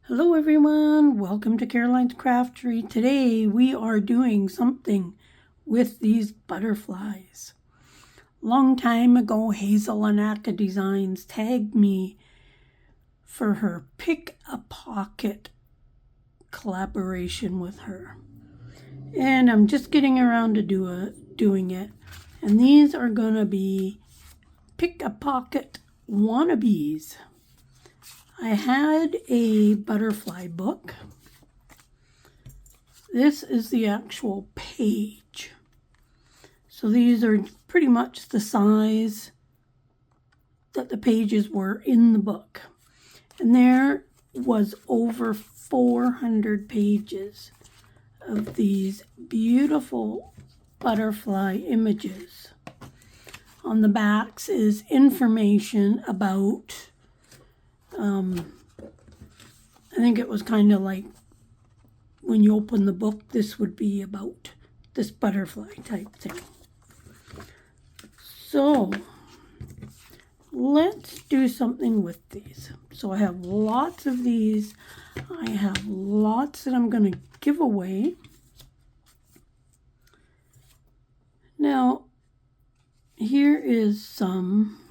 Hello everyone, welcome to Caroline's Craftery. Today we are doing something with these butterflies. Long time ago, Hazel Anaka Designs tagged me for her Pick a Pocket collaboration with her. And I'm just getting around to doing it. And these are gonna be Pick a Pocket wannabes. I had a butterfly book. This is the actual page. So these are pretty much the size that the pages were in the book. And there was over 400 pages of these beautiful butterfly images. On the backs is information about I think it was kind of like when you open the book, this would be about this butterfly type thing. So let's do something with these. So I have lots of these. I have lots that I'm going to give away. Now, here is some.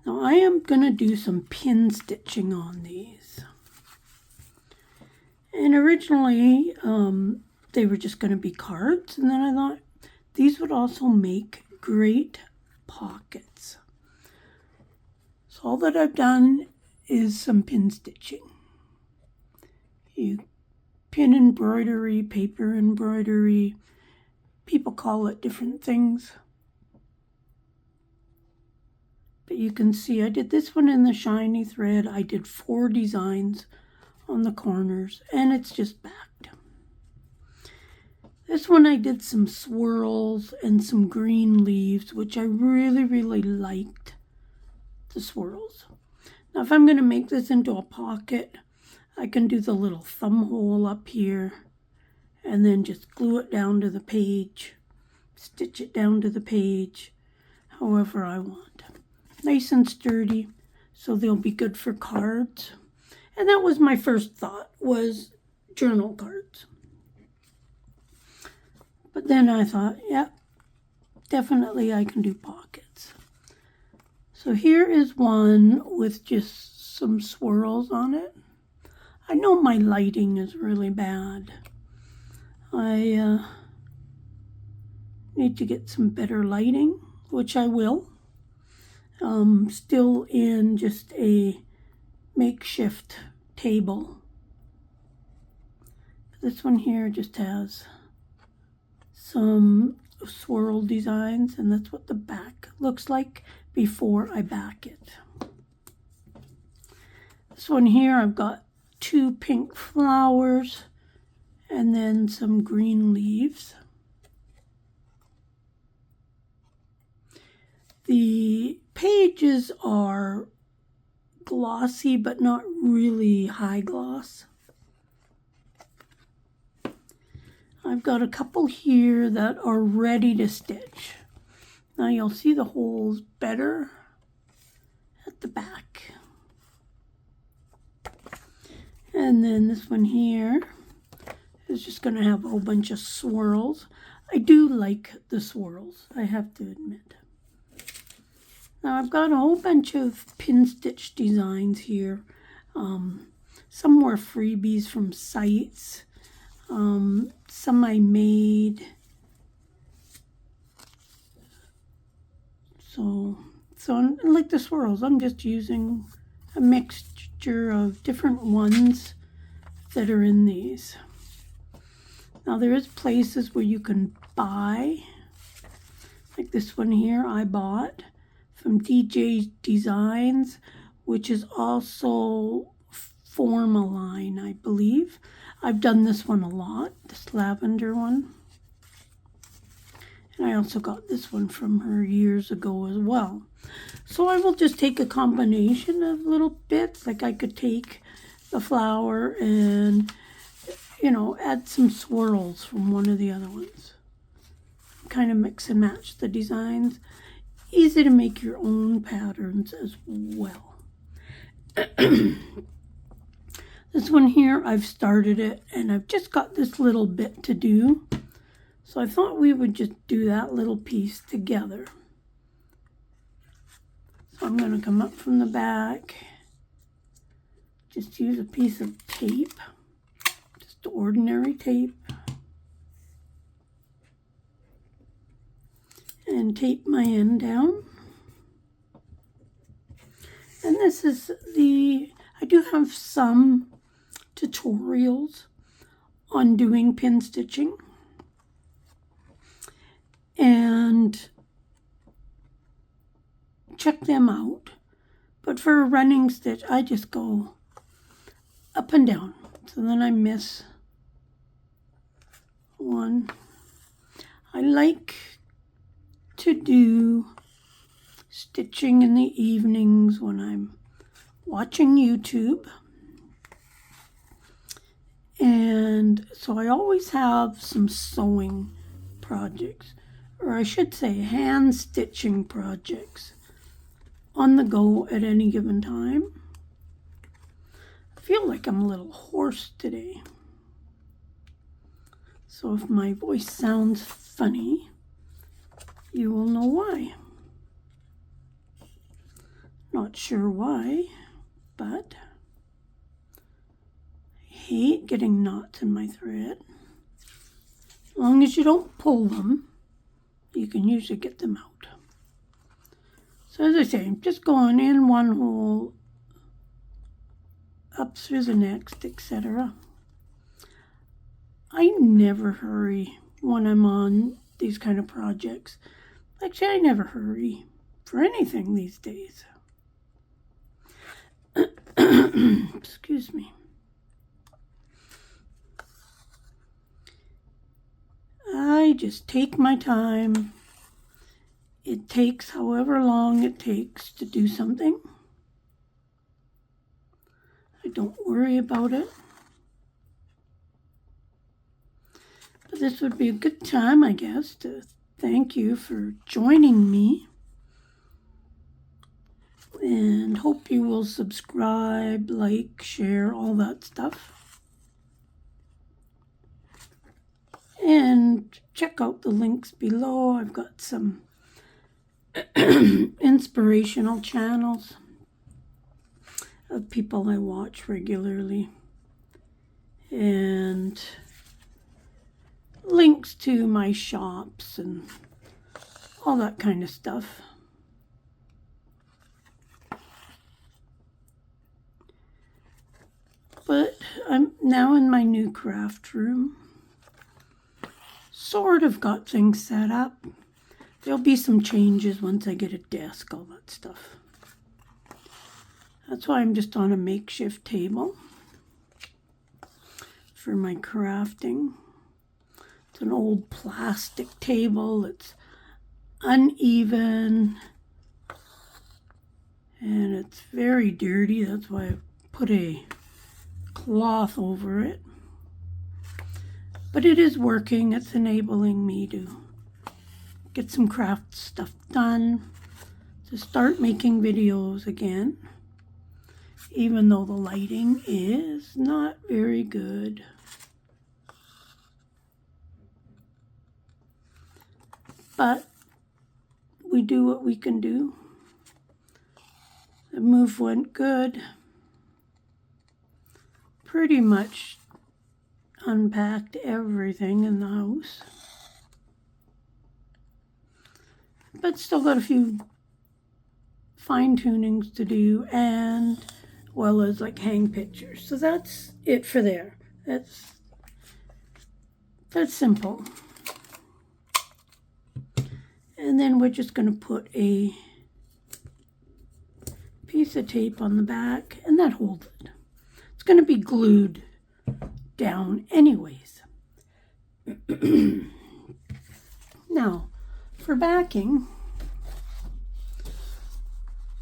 Now I am going to do some pin stitching on these. And originally they were just going to be cards, and then I thought these would also make great pockets. So all that I've done is some pin stitching. Pin embroidery, paper embroidery, people call it different things. But you can see I did this one in the shiny thread. I did 4 designs on the corners, and it's just backed. This one I did some swirls and some green leaves, which I really liked the swirls. Now if I'm going to make this into a pocket, I can do the little thumb hole up here and then just glue it down to the page, stitch it down to the page, however I want. Nice and sturdy, so they'll be good for cards. And that was my first thought, was journal cards. But then I thought, yeah, definitely I can do pockets. So here is one with just some swirls on it. I know my lighting is really bad. I need to get some better lighting, which I will. Still in just a makeshift table. This one here just has some swirl designs, and that's what the back looks like before I back it. This one here, I've got 2 pink flowers and then some green leaves. The pages are glossy, but not really high gloss. I've got a couple here that are ready to stitch. Now you'll see the holes better at the back. And then this one here is just going to have a whole bunch of swirls. I do like the swirls, I have to admit. Now I've got a whole bunch of pin stitch designs here. Some were freebies from sites. Some I made. So like the swirls, I'm just using a mixture of different ones that are in these. Now there is places where you can buy, like this one here I bought from DJ Designs, which is also Formaline, I believe. I've done this one a lot, this lavender one. And I also got this one from her years ago as well. So I will just take a combination of little bits, like I could take the flower and, add some swirls from one of the other ones. Kind of mix and match the designs. Easy to make your own patterns as well. This one here, I've started it and I've just got this little bit to do. So I thought we would just do that little piece together. So I'm going to come up from the back, just use a piece of tape, just ordinary tape, and tape my end down. And this is I do have some tutorials on doing pin stitching. And check them out. But for a running stitch, I just go up and down. So then I miss one. I like to do stitching in the evenings when I'm watching YouTube. And so I always have some sewing projects, or I should say hand stitching projects on the go at any given time. I feel like I'm a little hoarse today. So if my voice sounds funny, you will know why. Not sure why, but I hate getting knots in my thread. As long as you don't pull them, you can usually get them out. So as I say, I'm just going in one hole, up through the next, etc. I never hurry when I'm on these kind of projects. Actually, I never hurry for anything these days. Excuse me. I just take my time. It takes however long it takes to do something. I don't worry about it. But this would be a good time, I guess, to thank you for joining me. And hope you will subscribe, like, share, all that stuff. And check out the links below. I've got some inspirational channels of people I watch regularly. And links to my shops and all that kind of stuff. But I'm now in my new craft room. Sort of got things set up. There'll be some changes once I get a desk, all that stuff. That's why I'm just on a makeshift table for my crafting. It's an old plastic table. It's uneven and it's very dirty. That's why I put a cloth over it. But it is working. It's enabling me to get some craft stuff done, to start making videos again, even though the lighting is not very good. But we do what we can do. The move went good. Pretty much unpacked everything in the house. But still got a few fine tunings to do, and well as like hang pictures. So that's it for there. That's simple. And then we're just going to put a piece of tape on the back, and that holds it. It's going to be glued down anyways. Now, for backing,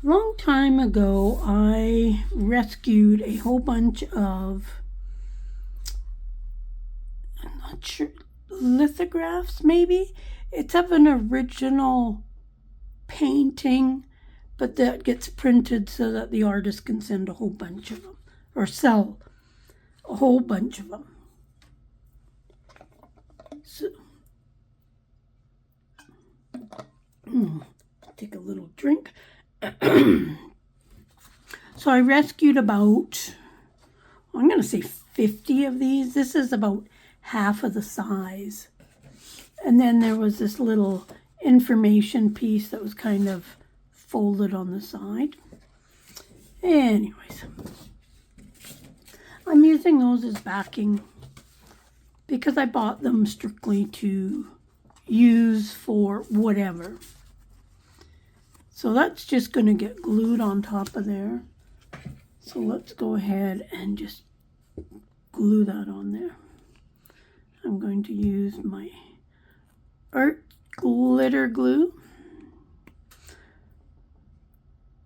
a long time ago, I rescued a whole bunch of, I'm not sure, lithographs maybe? It's of an original painting, but that gets printed so that the artist can send a whole bunch of them, or sell a whole bunch of them. So, take a little drink. So I rescued about, I'm going to say 50 of these. This is about half of the size. And then there was this little information piece that was kind of folded on the side. Anyways, I'm using those as backing because I bought them strictly to use for whatever. So that's just going to get glued on top of there. So let's go ahead and just glue that on there. I'm going to use my art glitter glue.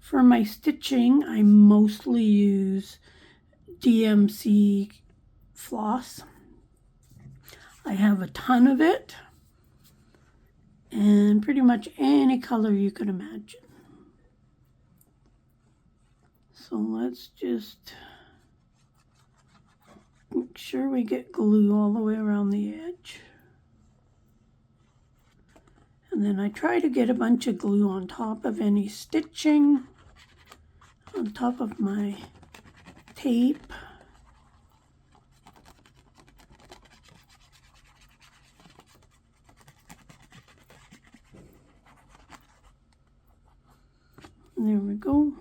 For my stitching, I mostly use DMC floss. I have a ton of it, and pretty much any color you could imagine. So let's just make sure we get glue all the way around the edge. And then I try to get a bunch of glue on top of any stitching, on top of my tape. There we go.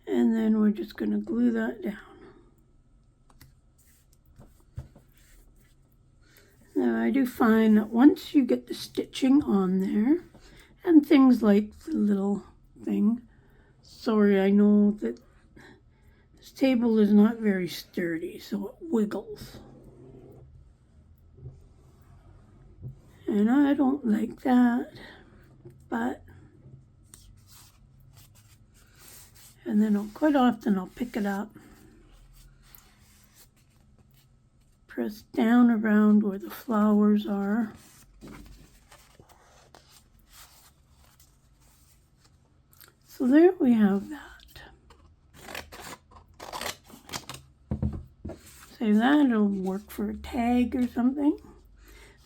And then we're just going to glue that down. Now I do find that once you get the stitching on there, and things like the little thing, sorry, I know that this table is not very sturdy, so it wiggles. And I don't like that, but, and then quite often I'll pick it up, press down around where the flowers are. So there we have that. Say that, it'll work for a tag or something.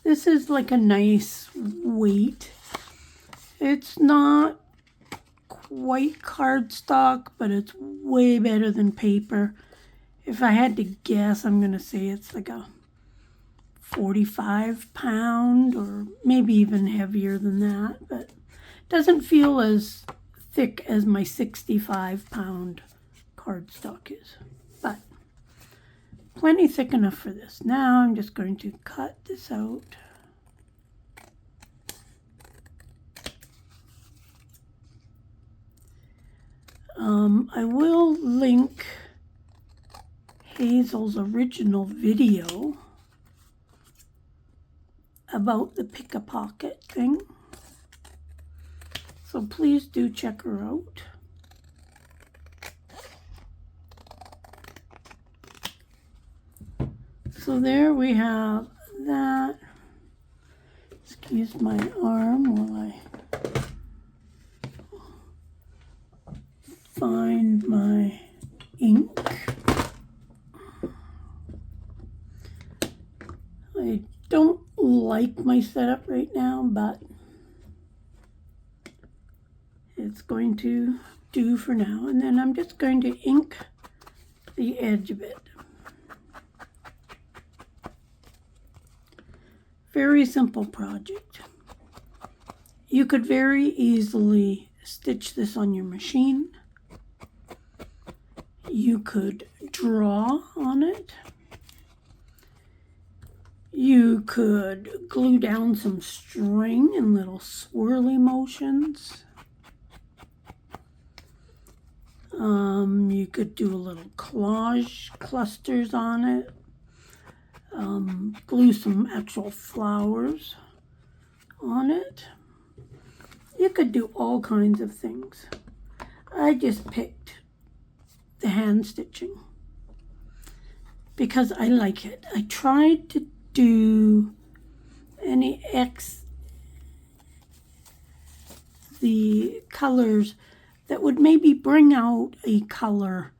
This is like a nice weight. It's not quite cardstock, but it's way better than paper. If I had to guess, I'm going to say it's like a 45 pound or maybe even heavier than that, but it doesn't feel as thick as my 65 pound cardstock is, but plenty thick enough for this. Now I'm just going to cut this out. I will link Hazel's original video about the pick-a-pocket thing. So please do check her out. So there we have that. Excuse my arm while I find my ink. I don't like my setup right now, but it's going to do for now. And then I'm just going to ink the edge of it. Very simple project. You could very easily stitch this on your machine. You could draw on it. You could glue down some string in little swirly motions. You could do a little collage clusters on it. Glue some actual flowers on it. You could do all kinds of things. I just picked the hand stitching because I like it. I tried to do the colors that would maybe bring out a color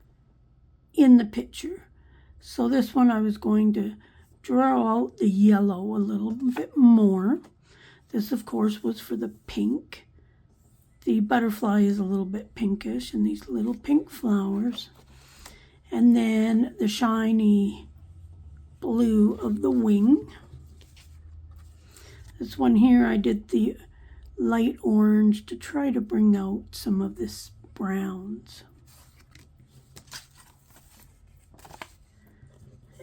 in the picture. So this one I was going to draw out the yellow a little bit more. This, of course, was for the pink. The butterfly is a little bit pinkish and these little pink flowers. And then the shiny blue of the wing. This one here I did the light orange to try to bring out some of this browns.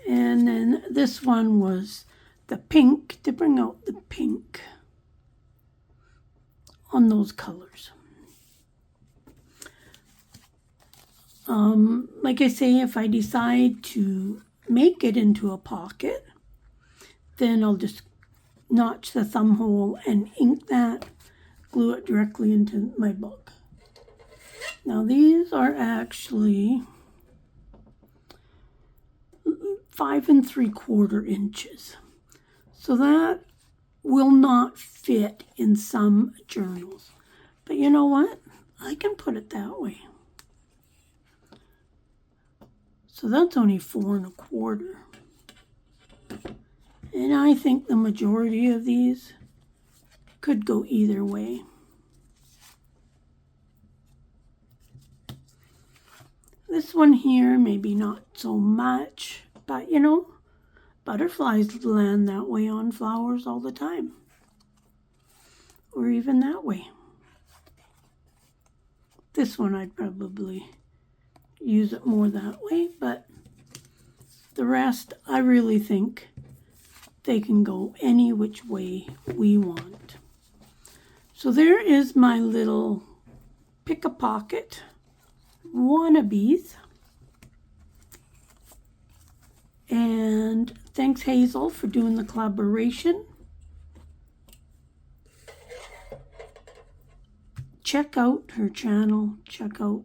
And then this one was the pink to bring out the pink on those colors. Like I say, if I decide to make it into a pocket, then I'll just notch the thumb hole and ink that, glue it directly into my book. Now these are actually 5 3/4 inches. So that will not fit in some journals. But you know what? I can put it that way. So that's only 4 1/4. And I think the majority of these could go either way. This one here, maybe not so much, but you know, butterflies land that way on flowers all the time. Or even that way. This one I'd probably use it more that way, but the rest I really think they can go any which way we want. So there is my little pick-a-pocket wannabes. And thanks Hazel for doing the collaboration. Check out her channel, check out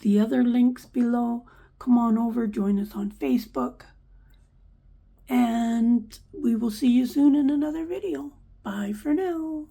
the other links below. Come on over, join us on Facebook. And we will see you soon in another video. Bye for now.